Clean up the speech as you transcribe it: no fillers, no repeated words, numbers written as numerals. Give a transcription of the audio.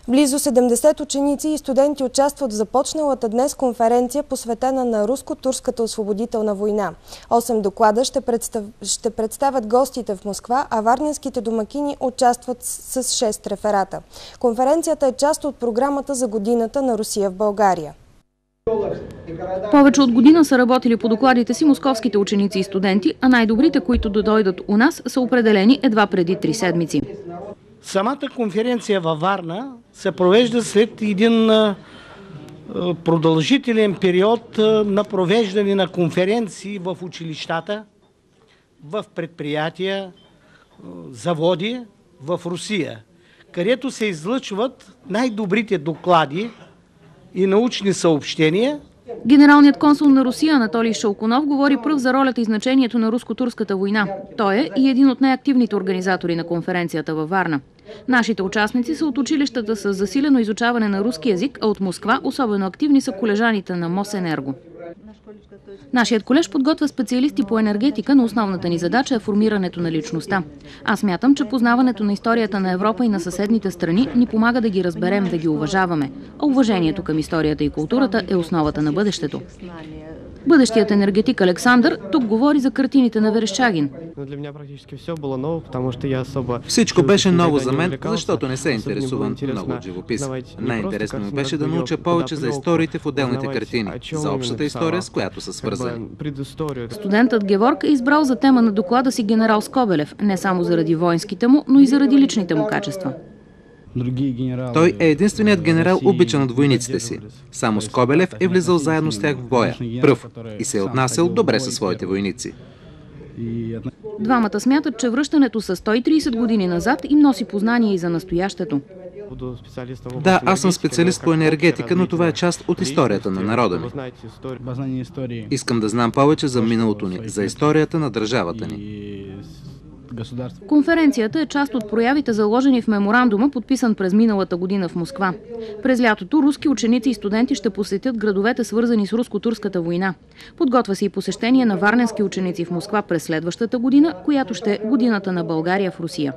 Близо 70 ученици и студенти участват в започналата днес конференция, посветена на руско-турската освободителна война. 8 доклада ще представят гостите в Москва, а варненските домакини участват с 6 реферата. Конференцията е част от програмата за годината на Русия в България. Повече от година са работили по докладите си московските ученици и студенти, а най-добрите, които дойдат у нас, са определени едва преди 3 седмици. Самата конференция във Варна се провежда след един продължителен период на провеждане на конференции в училищата, в предприятия, заводи в Русия, където се излъчват най-добрите доклади и научни съобщения. Генералният консул на Русия Анатолий Шалкунов говори пръв за ролята и значението на руско-турската война. Той е и един от най-активните организатори на конференцията във Варна. Нашите участници са от училищата с засилено изучаване на руски език, а от Москва особено активни са колежаните на МОС-Енерго. Нашият колеж подготвя специалисти по енергетика, но основната ни задача е формирането на личността. Аз смятам, че познаването на историята на Европа и на съседните страни ни помага да ги разберем, да ги уважаваме. А уважението към историята и културата е основата на бъдещето. Бъдещият енергетик Александър тук говори за картините на Верещагин. Всичко беше ново за мен, защото не се интересувам много от живопис. Най-интересно ми беше да науча повече за историите в отделните картини, за общата история, с която са свързани. Студентът Геворг е избрал за тема на доклада си генерал Скобелев, не само заради воинските му, но и заради личните му качества. Той е единственият генерал, обичан от войниците си. Само Скобелев е влизал заедно с тях в боя, пръв, и се е отнасял добре със своите войници. Двамата смятат, че връщането с 130 години назад им носи познание и за настоящето. Да, аз съм специалист по енергетика, но това е част от историята на народа ми. Искам да знам повече за миналото ни, за историята на държавата ни. Конференцията е част от проявите, заложени в меморандума, подписан през миналата година в Москва. През лятото руски ученици и студенти ще посетят градовете, свързани с руско-турската война. Подготвя се и посещение на варненски ученици в Москва през следващата година, която ще е годината на България в Русия.